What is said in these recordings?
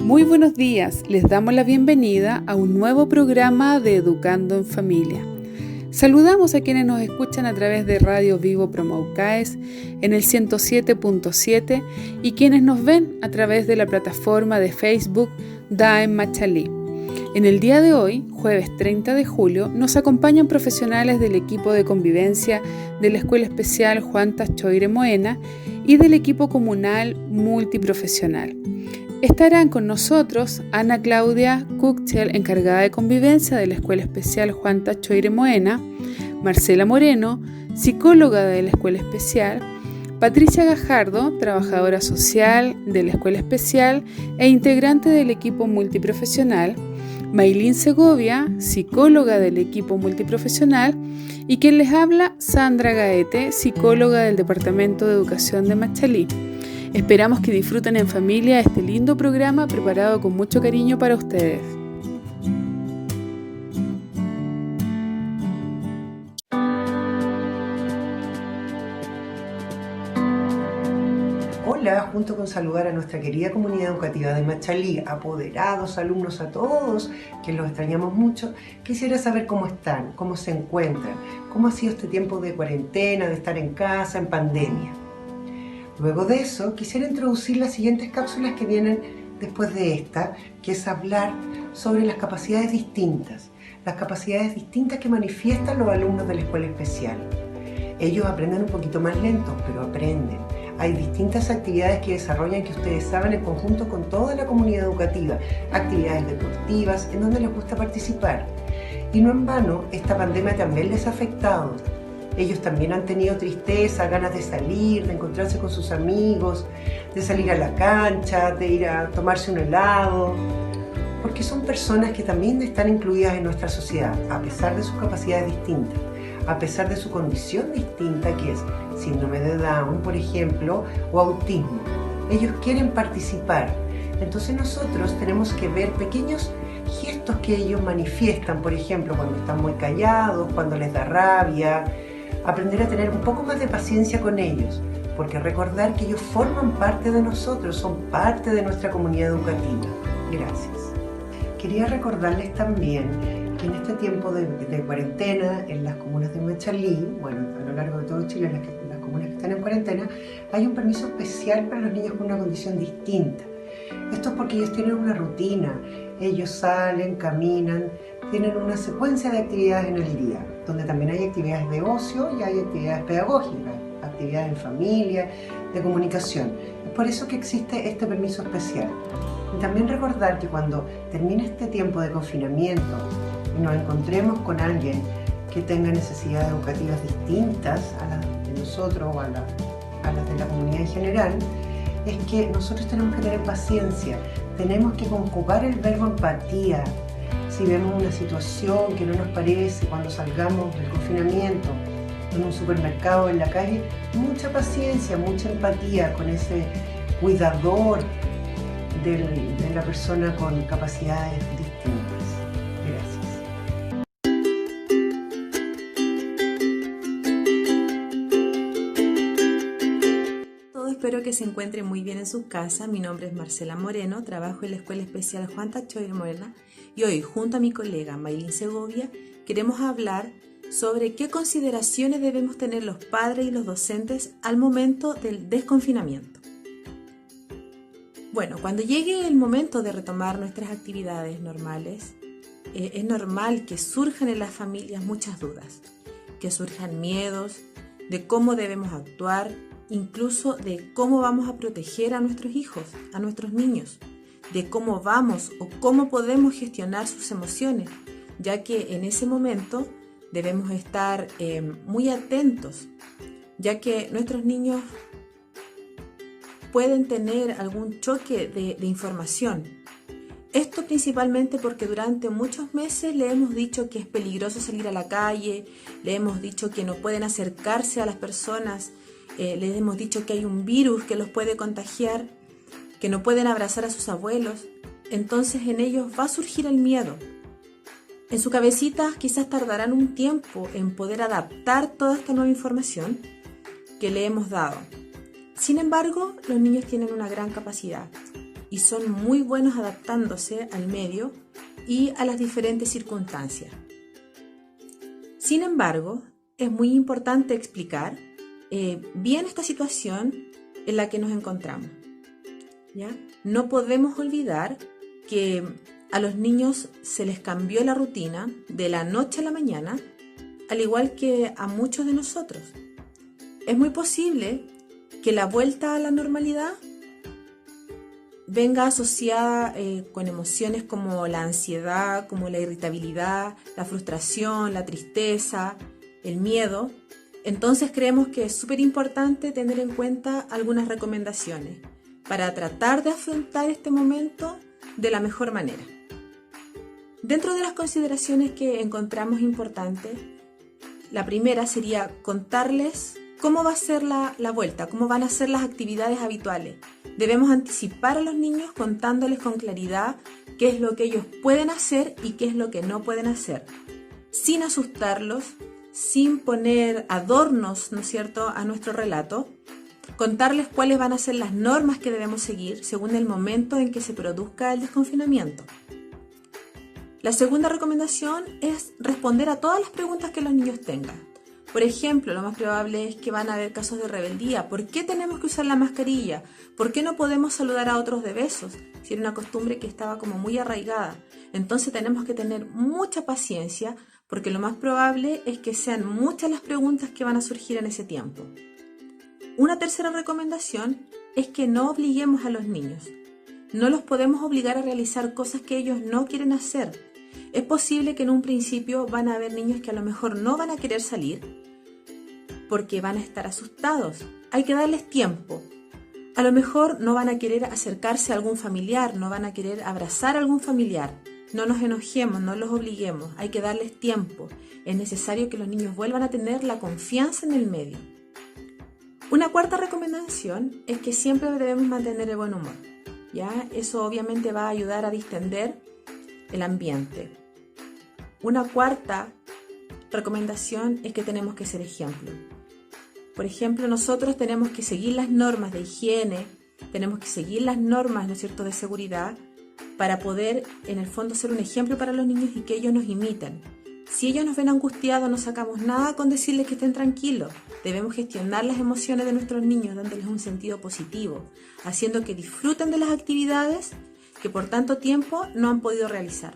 Muy buenos días, les damos la bienvenida a un nuevo programa de Educando en Familia. Saludamos a quienes nos escuchan a través de Radio Vivo Promaucaes en el 107.7 y quienes nos ven a través de la plataforma de Facebook DAEM Machalí. En el día de hoy, jueves 30 de julio, nos acompañan profesionales del equipo de convivencia de la Escuela Especial Juan Tacchoire Moena y del equipo comunal multiprofesional. Estarán con nosotros Ana Claudia Kuchel, encargada de convivencia de la Escuela Especial Juan Tacchoire Moena, Marcela Moreno, psicóloga de la Escuela Especial, Patricia Gajardo, trabajadora social de la Escuela Especial e integrante del equipo multiprofesional, Maylin Segovia, psicóloga del equipo multiprofesional, y quien les habla, Sandra Gaete, psicóloga del Departamento de Educación de Machalí. Esperamos que disfruten en familia este lindo programa preparado con mucho cariño para ustedes. Hola, junto con saludar a nuestra querida comunidad educativa de Machalí, apoderados, alumnos, a todos, que los extrañamos mucho, quisiera saber cómo están, cómo se encuentran, cómo ha sido este tiempo de cuarentena, de estar en casa, en pandemia. Luego de eso, quisiera introducir las siguientes cápsulas que vienen después de esta, que es hablar sobre las capacidades distintas que manifiestan los alumnos de la escuela especial. Ellos aprenden un poquito más lentos, pero aprenden. Hay distintas actividades que desarrollan que ustedes saben en conjunto con toda la comunidad educativa, actividades deportivas en donde les gusta participar. Y no en vano, esta pandemia también les ha afectado. Ellos también han tenido tristeza, ganas de salir, de encontrarse con sus amigos, de salir a la cancha, de ir a tomarse un helado, porque son personas que también están incluidas en nuestra sociedad, a pesar de sus capacidades distintas, a pesar de su condición distinta, que es síndrome de Down, por ejemplo, o autismo. Ellos quieren participar. Entonces nosotros tenemos que ver pequeños gestos que ellos manifiestan, por ejemplo, cuando están muy callados, cuando les da rabia, aprender a tener un poco más de paciencia con ellos, porque recordar que ellos forman parte de nosotros, son parte de nuestra comunidad educativa. Gracias. Quería recordarles también que en este tiempo de cuarentena, en las comunas de Machalí, bueno, a lo largo de todo Chile, las comunas que están en cuarentena, hay un permiso especial para los niños con una condición distinta. Esto es porque ellos tienen una rutina, ellos salen, caminan, tienen una secuencia de actividades en el día, donde también hay actividades de ocio y hay actividades pedagógicas, actividades en familia, de comunicación. Es por eso que existe este permiso especial. Y también recordar que cuando termine este tiempo de confinamiento y nos encontremos con alguien que tenga necesidades educativas distintas a las de nosotros o a las de la comunidad en general, es que nosotros tenemos que tener paciencia, tenemos que conjugar el verbo empatía. Si vemos una situación que no nos parece cuando salgamos del confinamiento, en un supermercado, en la calle, mucha paciencia, mucha empatía con ese cuidador de la persona con capacidades distintas. Gracias. Espero que se encuentren muy bien en sus casas. Mi nombre es Marcela Moreno, trabajo en la Escuela Especial Juan Tacchoire Moena y hoy, junto a mi colega Maylin Segovia, queremos hablar sobre qué consideraciones debemos tener los padres y los docentes al momento del desconfinamiento. Bueno, cuando llegue el momento de retomar nuestras actividades normales, es normal que surjan en las familias muchas dudas, que surjan miedos de cómo debemos actuar, incluso de cómo vamos a proteger a nuestros hijos, a nuestros niños, de cómo vamos o cómo podemos gestionar sus emociones, ya que en ese momento debemos estar muy atentos, ya que nuestros niños pueden tener algún choque de información. Esto principalmente porque durante muchos meses le hemos dicho que es peligroso salir a la calle, le hemos dicho que no pueden acercarse a las personas, les hemos dicho que hay un virus que los puede contagiar, que no pueden abrazar a sus abuelos. Entonces en ellos va a surgir el miedo. En su cabecita quizás tardarán un tiempo en poder adaptar toda esta nueva información que le hemos dado. Sin embargo, los niños tienen una gran capacidad y son muy buenos adaptándose al medio y a las diferentes circunstancias. Sin embargo, es muy importante explicar bien esta situación en la que nos encontramos, ¿ya? No podemos olvidar que a los niños se les cambió la rutina de la noche a la mañana, al igual que a muchos de nosotros. Es muy posible que la vuelta a la normalidad venga asociada con emociones como la ansiedad, como la irritabilidad, la frustración, la tristeza, el miedo. Entonces creemos que es súper importante tener en cuenta algunas recomendaciones para tratar de afrontar este momento de la mejor manera. Dentro de las consideraciones que encontramos importantes, la primera sería contarles cómo va a ser la vuelta, cómo van a ser las actividades habituales. Debemos anticipar a los niños contándoles con claridad qué es lo que ellos pueden hacer y qué es lo que no pueden hacer, sin asustarlos, sin poner adornos, ¿no es cierto?, a nuestro relato. Contarles cuáles van a ser las normas que debemos seguir según el momento en que se produzca el desconfinamiento. La segunda recomendación es responder a todas las preguntas que los niños tengan. Por ejemplo, lo más probable es que van a haber casos de rebeldía. ¿Por qué tenemos que usar la mascarilla? ¿Por qué no podemos saludar a otros de besos? Si era una costumbre que estaba como muy arraigada. Entonces tenemos que tener mucha paciencia porque lo más probable es que sean muchas las preguntas que van a surgir en ese tiempo. Una tercera recomendación es que no obliguemos a los niños. No los podemos obligar a realizar cosas que ellos no quieren hacer. Es posible que en un principio van a haber niños que a lo mejor no van a querer salir porque van a estar asustados. Hay que darles tiempo. A lo mejor no van a querer acercarse a algún familiar, no van a querer abrazar a algún familiar. No nos enojemos, no los obliguemos. Hay que darles tiempo. Es necesario que los niños vuelvan a tener la confianza en el medio. Una cuarta recomendación es que siempre debemos mantener el buen humor, ¿ya? Eso obviamente va a ayudar a distender el ambiente. Una cuarta recomendación es que tenemos que ser ejemplo. Por ejemplo, nosotros tenemos que seguir las normas de higiene, tenemos que seguir las normas, ¿no es cierto?, de seguridad para poder, en el fondo, ser un ejemplo para los niños y que ellos nos imiten. Si ellos nos ven angustiados, no sacamos nada con decirles que estén tranquilos. Debemos gestionar las emociones de nuestros niños, dándoles un sentido positivo, haciendo que disfruten de las actividades que por tanto tiempo no han podido realizar.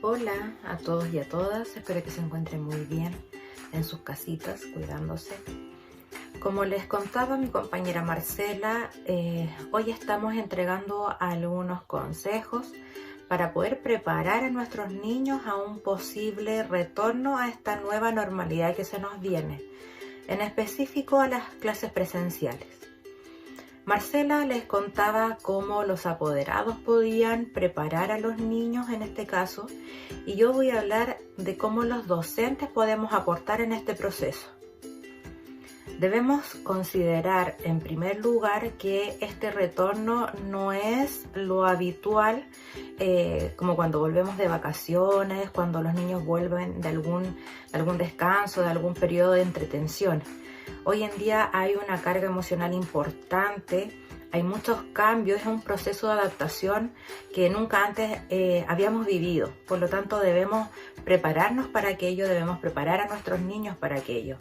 Hola a todos y a todas, espero que se encuentren muy bien en sus casitas, cuidándose. Como les contaba mi compañera Marcela, hoy estamos entregando algunos consejos para poder preparar a nuestros niños a un posible retorno a esta nueva normalidad que se nos viene, en específico a las clases presenciales. Marcela les contaba cómo los apoderados podían preparar a los niños en este caso, y yo voy a hablar de cómo los docentes podemos aportar en este proceso. Debemos considerar en primer lugar que este retorno no es lo habitual, como cuando volvemos de vacaciones, cuando los niños vuelven de algún descanso, de algún periodo de entretención. Hoy en día hay una carga emocional importante, hay muchos cambios, es un proceso de adaptación que nunca antes habíamos vivido. Por lo tanto, debemos prepararnos para aquello, debemos preparar a nuestros niños para aquello.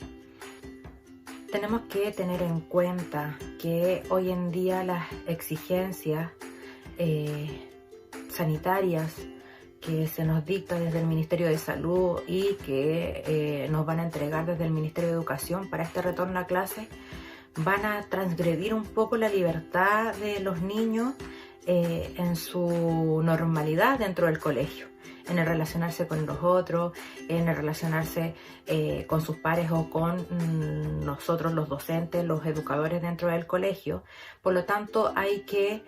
Tenemos que tener en cuenta que hoy en día las exigencias sanitarias que se nos dicta desde el Ministerio de Salud y que nos van a entregar desde el Ministerio de Educación para este retorno a clase van a transgredir un poco la libertad de los niños en su normalidad dentro del colegio, en el relacionarse con los otros, en el relacionarse con sus pares o con nosotros los docentes, los educadores dentro del colegio. Por lo tanto, hay que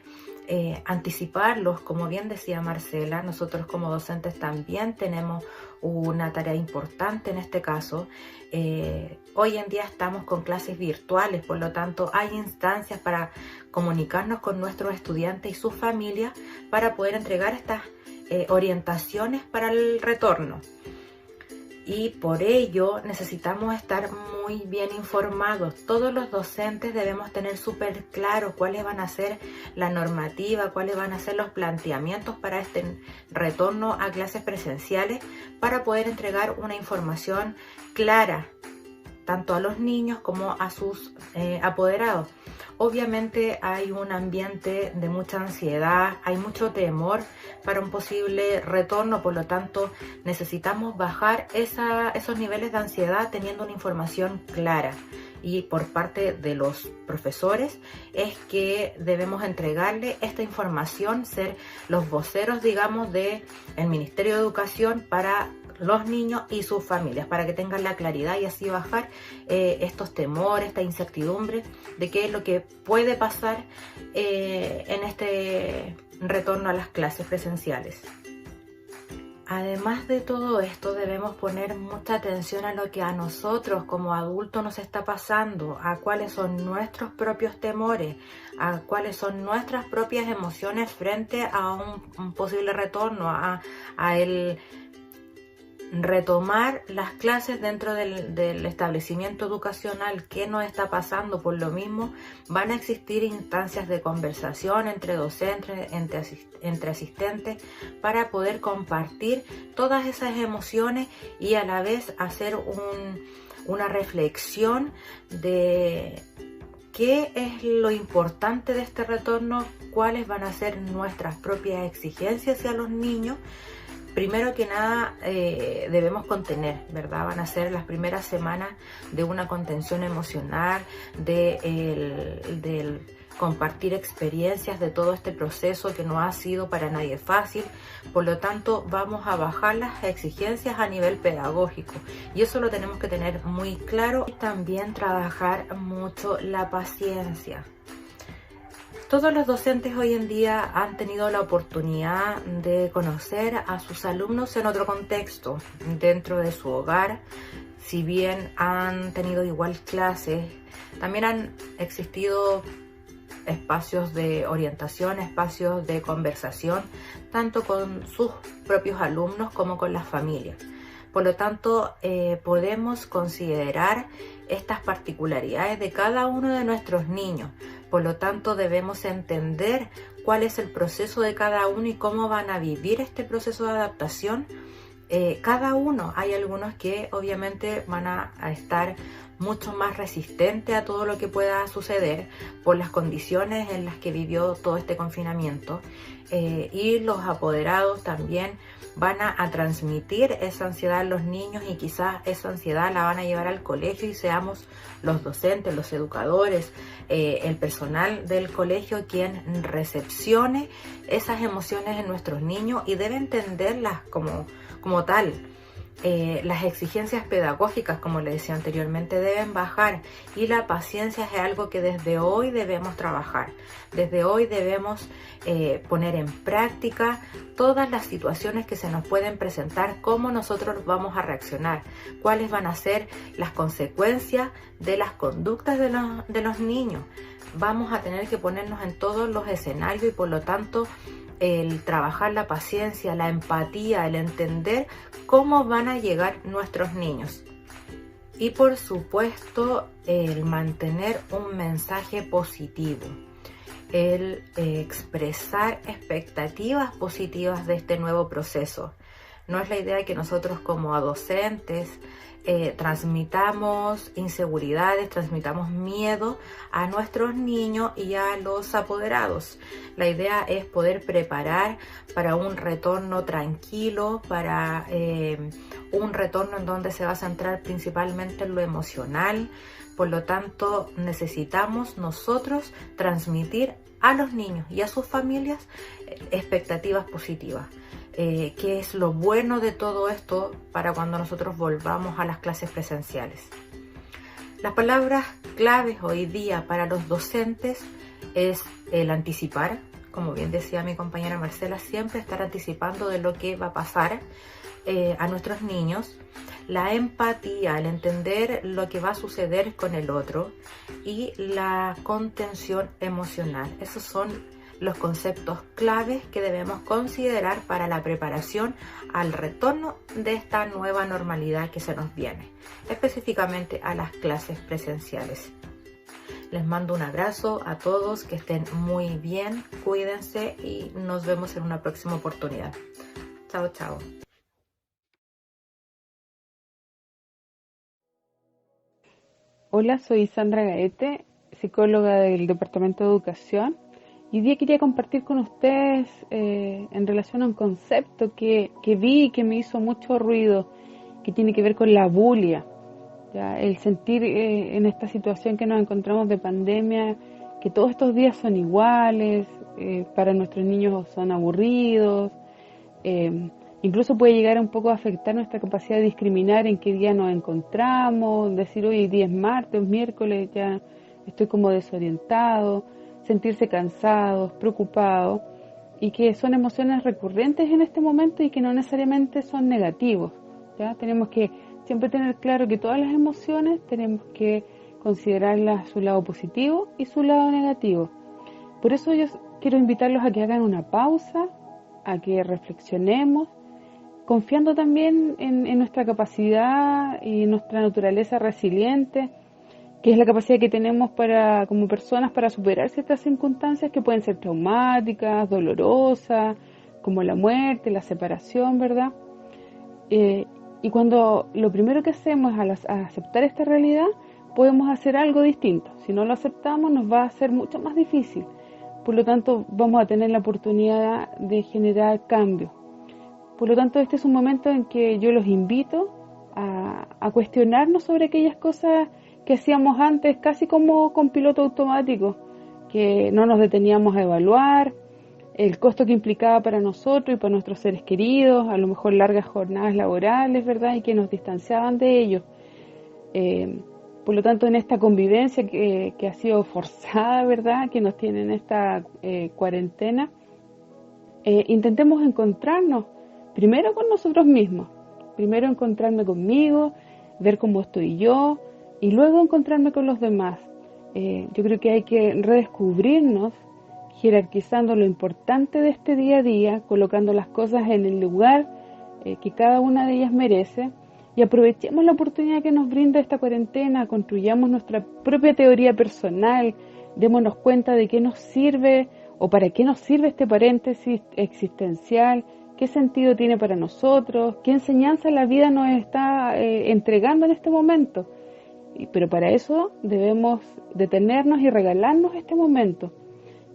anticiparlos, como bien decía Marcela. Nosotros como docentes también tenemos una tarea importante en este caso. Hoy en día estamos con clases virtuales, por lo tanto hay instancias para comunicarnos con nuestros estudiantes y sus familias para poder entregar estas orientaciones para el retorno. y por ello necesitamos estar muy bien informados. Todos los docentes debemos tener súper claro cuáles van a ser la normativa, cuáles van a ser los planteamientos para este retorno a clases presenciales, para poder entregar una información clara tanto a los niños como a sus apoderados. Obviamente hay un ambiente de mucha ansiedad, hay mucho temor para un posible retorno, por lo tanto necesitamos bajar esos niveles de ansiedad teniendo una información clara. Y por parte de los profesores es que debemos entregarle esta información, ser los voceros, digamos, del Ministerio de Educación para los niños y sus familias, para que tengan la claridad y así bajar estos temores, esta incertidumbre de qué es lo que puede pasar en este retorno a las clases presenciales. Además de todo esto, debemos poner mucha atención a lo que a nosotros como adultos nos está pasando, a cuáles son nuestros propios temores, a cuáles son nuestras propias emociones frente a un posible retorno, a el retomar las clases dentro del establecimiento educacional. ¿Qué nos está pasando? Por lo mismo, van a existir instancias de conversación entre docentes, entre asistentes, para poder compartir todas esas emociones y a la vez hacer una reflexión de qué es lo importante de este retorno, cuáles van a ser nuestras propias exigencias hacia los niños. Primero que nada debemos contener, ¿verdad? Van a ser las primeras semanas de una contención emocional, del compartir experiencias de todo este proceso que no ha sido para nadie fácil. Por lo tanto, vamos a bajar las exigencias a nivel pedagógico y eso lo tenemos que tener muy claro. Y también trabajar mucho la paciencia. Todos los docentes hoy en día han tenido la oportunidad de conocer a sus alumnos en otro contexto, dentro de su hogar. Si bien han tenido igual clases, también han existido espacios de orientación, espacios de conversación, tanto con sus propios alumnos como con las familias. Por lo tanto, podemos considerar estas particularidades de cada uno de nuestros niños. Por lo tanto, debemos entender cuál es el proceso de cada uno y cómo van a vivir este proceso de adaptación. Cada uno, hay algunos que obviamente van a estar mucho más resistentes a todo lo que pueda suceder por las condiciones en las que vivió todo este confinamiento. Y los apoderados también van a transmitir esa ansiedad a los niños y quizás esa ansiedad la van a llevar al colegio y seamos los docentes, los educadores, el personal del colegio quien recepcione esas emociones en nuestros niños y debe entenderlas como tal. Las exigencias pedagógicas, como les decía anteriormente, deben bajar y la paciencia es algo que desde hoy debemos trabajar. Desde hoy debemos poner en práctica todas las situaciones que se nos pueden presentar, cómo nosotros vamos a reaccionar, cuáles van a ser las consecuencias de las conductas de los niños. Vamos a tener que ponernos en todos los escenarios y por lo tanto el trabajar la paciencia, la empatía, el entender cómo van a llegar nuestros niños. Y por supuesto, el mantener un mensaje positivo, el expresar expectativas positivas de este nuevo proceso. No es la idea que nosotros como docentes transmitamos inseguridades, transmitamos miedo a nuestros niños y a los apoderados. La idea es poder preparar para un retorno tranquilo, para un retorno en donde se va a centrar principalmente en lo emocional. Por lo tanto, necesitamos nosotros transmitir a los niños y a sus familias expectativas positivas. ¿Qué es lo bueno de todo esto para cuando nosotros volvamos a las clases presenciales? Las palabras claves hoy día para los docentes es el anticipar, como bien decía mi compañera Marcela, siempre estar anticipando de lo que va a pasar a nuestros niños, la empatía, el entender lo que va a suceder con el otro y la contención emocional. Esas son los conceptos claves que debemos considerar para la preparación al retorno de esta nueva normalidad que se nos viene, específicamente a las clases presenciales. Les mando un abrazo a todos, que estén muy bien, cuídense y nos vemos en una próxima oportunidad. Chao, chao. Hola, soy Sandra Gaete, psicóloga del Departamento de Educación. Y hoy día quería compartir con ustedes en relación a un concepto que vi y que me hizo mucho ruido, que tiene que ver con la bulia. ¿Ya? El sentir en esta situación que nos encontramos de pandemia, que todos estos días son iguales, para nuestros niños son aburridos, incluso puede llegar a un poco a afectar nuestra capacidad de discriminar en qué día nos encontramos, decir hoy día es martes, miércoles, ya estoy como desorientado, sentirse cansados, preocupados, y que son emociones recurrentes en este momento y que no necesariamente son negativos. ¿Ya? Tenemos que siempre tener claro que todas las emociones tenemos que considerarlas su lado positivo y su lado negativo. Por eso yo quiero invitarlos a que hagan una pausa, a que reflexionemos, confiando también en nuestra capacidad y nuestra naturaleza resiliente, que es la capacidad que tenemos como personas para superar ciertas circunstancias que pueden ser traumáticas, dolorosas, como la muerte, la separación, ¿verdad? Y cuando lo primero que hacemos al aceptar esta realidad, podemos hacer algo distinto. Si no lo aceptamos, nos va a ser mucho más difícil. Por lo tanto, vamos a tener la oportunidad de generar cambio. Por lo tanto, este es un momento en que yo los invito a cuestionarnos sobre aquellas cosas que hacíamos antes, casi como con piloto automático, que no nos deteníamos a evaluar, el costo que implicaba para nosotros y para nuestros seres queridos, a lo mejor largas jornadas laborales, ¿verdad? Y que nos distanciaban de ellos. Por lo tanto, en esta convivencia que ha sido forzada, ¿verdad? Que nos tiene en esta cuarentena, intentemos encontrarnos primero con nosotros mismos, primero encontrarme conmigo, ver cómo estoy yo, y luego encontrarme con los demás. Yo creo que hay que redescubrirnos, jerarquizando lo importante de este día a día, colocando las cosas en el lugar que cada una de ellas merece, y aprovechemos la oportunidad que nos brinda esta cuarentena, construyamos nuestra propia teoría personal, démonos cuenta de qué nos sirve o para qué nos sirve este paréntesis existencial, qué sentido tiene para nosotros, qué enseñanza la vida nos está entregando en este momento. Pero para eso debemos detenernos y regalarnos este momento.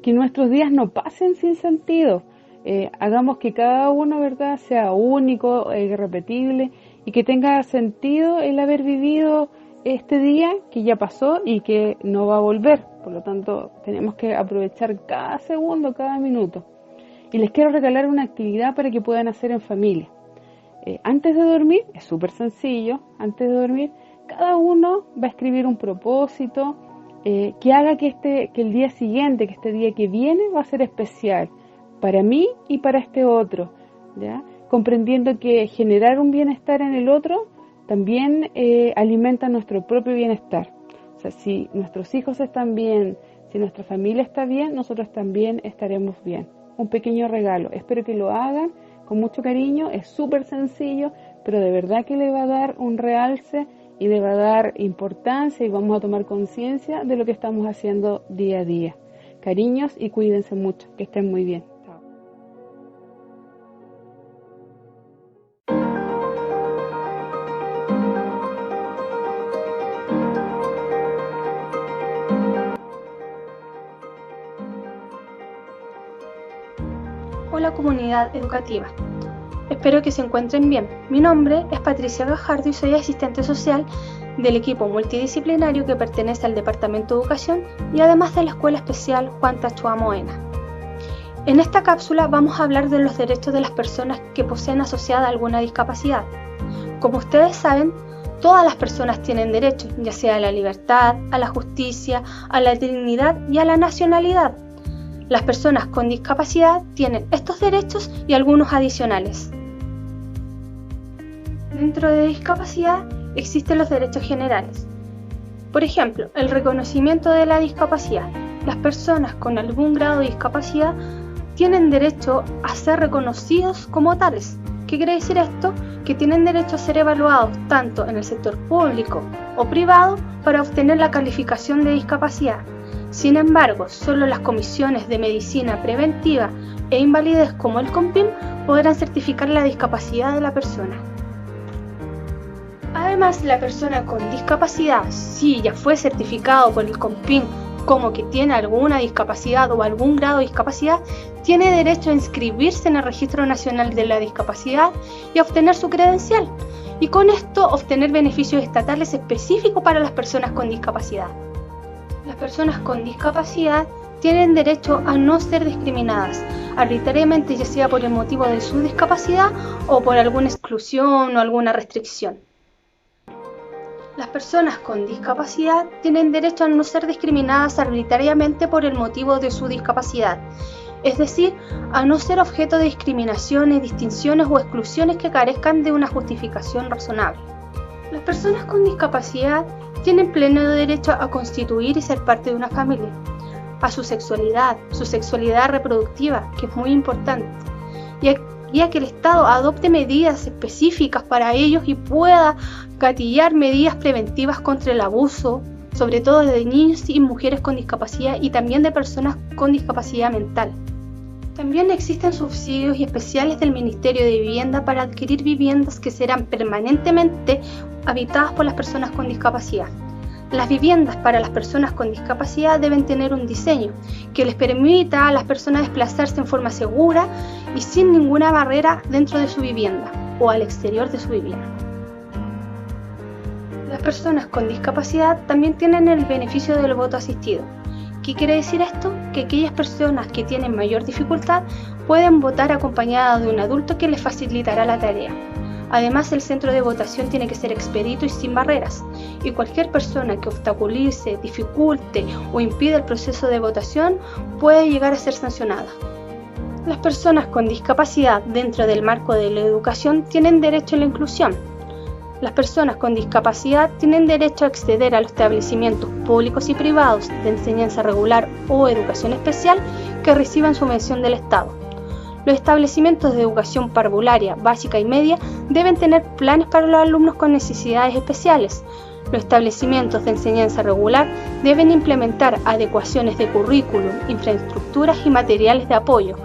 Que nuestros días no pasen sin sentido. Hagamos que cada uno, ¿verdad?, sea único, irrepetible, y que tenga sentido el haber vivido este día que ya pasó y que no va a volver. Por lo tanto, tenemos que aprovechar cada segundo, cada minuto. Y les quiero regalar una actividad para que puedan hacer en familia. Antes de dormir, es súper sencillo, antes de dormir, cada uno va a escribir un propósito que haga que el día siguiente, que este día que viene, va a ser especial para mí y para este otro, ¿ya? Comprendiendo que generar un bienestar en el otro también alimenta nuestro propio bienestar. O sea, si nuestros hijos están bien, si nuestra familia está bien, nosotros también estaremos bien. Un pequeño regalo, espero que lo hagan con mucho cariño, es súper sencillo, pero de verdad que le va a dar un realce y le va a dar importancia y vamos a tomar conciencia de lo que estamos haciendo día a día. Cariños y cuídense mucho, que estén muy bien. Chao. Hola comunidad educativa. Espero que se encuentren bien. Mi nombre es Patricia Gajardo y soy asistente social del equipo multidisciplinario que pertenece al Departamento de Educación y además de la Escuela Especial Juan Tachua Moena. En esta cápsula vamos a hablar de los derechos de las personas que poseen asociada alguna discapacidad. Como ustedes saben, todas las personas tienen derechos, ya sea a la libertad, a la justicia, a la dignidad y a la nacionalidad. Las personas con discapacidad tienen estos derechos y algunos adicionales. Dentro de discapacidad existen los derechos generales. Por ejemplo, el reconocimiento de la discapacidad. Las personas con algún grado de discapacidad tienen derecho a ser reconocidos como tales. ¿Qué quiere decir esto? Que tienen derecho a ser evaluados tanto en el sector público o privado para obtener la calificación de discapacidad. Sin embargo, solo las comisiones de medicina preventiva e invalidez como el COMPIM podrán certificar la discapacidad de la persona. Además, la persona con discapacidad, si ya fue certificado por el COMPIM como que tiene alguna discapacidad o algún grado de discapacidad, tiene derecho a inscribirse en el Registro Nacional de la Discapacidad y a obtener su credencial, y con esto obtener beneficios estatales específicos para las personas con discapacidad. Las personas con discapacidad tienen derecho a no ser discriminadas arbitrariamente, ya sea por el motivo de su discapacidad o por alguna exclusión o alguna restricción. Las personas con discapacidad tienen derecho a no ser discriminadas arbitrariamente por el motivo de su discapacidad, es decir, a no ser objeto de discriminaciones, distinciones o exclusiones que carezcan de una justificación razonable. Las personas con discapacidad tienen pleno derecho a constituir y ser parte de una familia, a su sexualidad reproductiva, que es muy importante, y a que el Estado adopte medidas específicas para ellos y pueda gatillar medidas preventivas contra el abuso, sobre todo de niños y mujeres con discapacidad y también de personas con discapacidad mental. También existen subsidios especiales del Ministerio de Vivienda para adquirir viviendas que serán permanentemente habitadas por las personas con discapacidad. Las viviendas para las personas con discapacidad deben tener un diseño que les permita a las personas desplazarse en forma segura y sin ninguna barrera dentro de su vivienda o al exterior de su vivienda. Las personas con discapacidad también tienen el beneficio del voto asistido. ¿Qué quiere decir esto? Que aquellas personas que tienen mayor dificultad pueden votar acompañadas de un adulto que les facilitará la tarea. Además, el centro de votación tiene que ser expedito y sin barreras, y cualquier persona que obstaculice, dificulte o impida el proceso de votación puede llegar a ser sancionada. Las personas con discapacidad dentro del marco de la educación tienen derecho a la inclusión. Las personas con discapacidad tienen derecho a acceder a los establecimientos públicos y privados de enseñanza regular o educación especial que reciban subvención del Estado. Los establecimientos de educación parvularia, básica y media deben tener planes para los alumnos con necesidades especiales. Los establecimientos de enseñanza regular deben implementar adecuaciones de currículum, infraestructuras y materiales de apoyo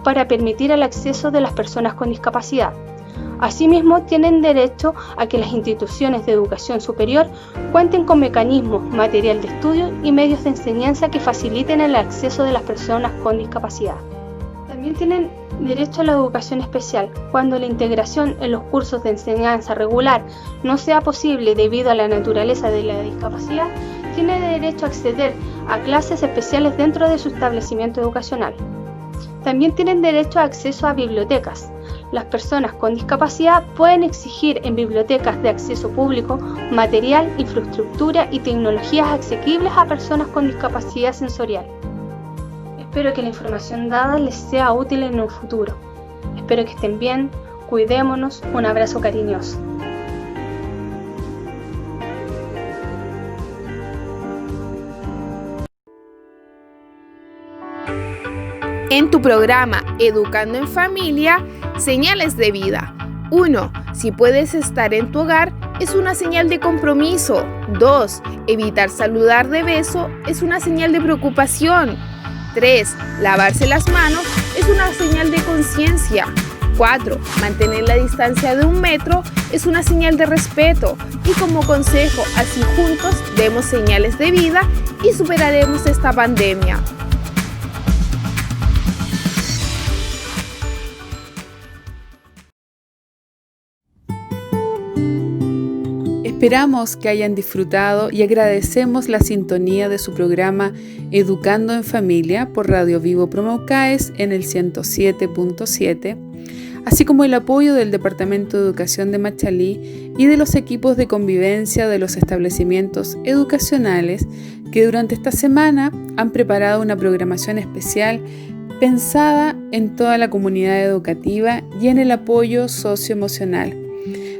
para permitir el acceso de las personas con discapacidad. Asimismo, tienen derecho a que las instituciones de educación superior cuenten con mecanismos, material de estudio y medios de enseñanza que faciliten el acceso de las personas con discapacidad. También tienen derecho a la educación especial. Cuando la integración en los cursos de enseñanza regular no sea posible debido a la naturaleza de la discapacidad, tiene derecho a acceder a clases especiales dentro de su establecimiento educacional. También tienen derecho a acceso a bibliotecas. Las personas con discapacidad pueden exigir en bibliotecas de acceso público material, infraestructura y tecnologías asequibles a personas con discapacidad sensorial. Espero que la información dada les sea útil en un futuro. Espero que estén bien, cuidémonos, un abrazo cariñoso. En tu programa Educando en Familia, señales de vida. 1. Si puedes estar en tu hogar, es una señal de compromiso. 2. Evitar saludar de beso es una señal de preocupación. 3. Lavarse las manos es una señal de conciencia. 4. Mantener la distancia de 1 metro es una señal de respeto. Y como consejo, así juntos demos señales de vida y superaremos esta pandemia. Esperamos que hayan disfrutado y agradecemos la sintonía de su programa Educando en Familia por Radio Vivo Promaucaes en el 107.7, así como el apoyo del Departamento de Educación de Machalí y de los equipos de convivencia de los establecimientos educacionales que durante esta semana han preparado una programación especial pensada en toda la comunidad educativa y en el apoyo socioemocional.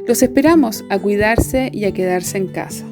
Los esperamos a cuidarse y a quedarse en casa.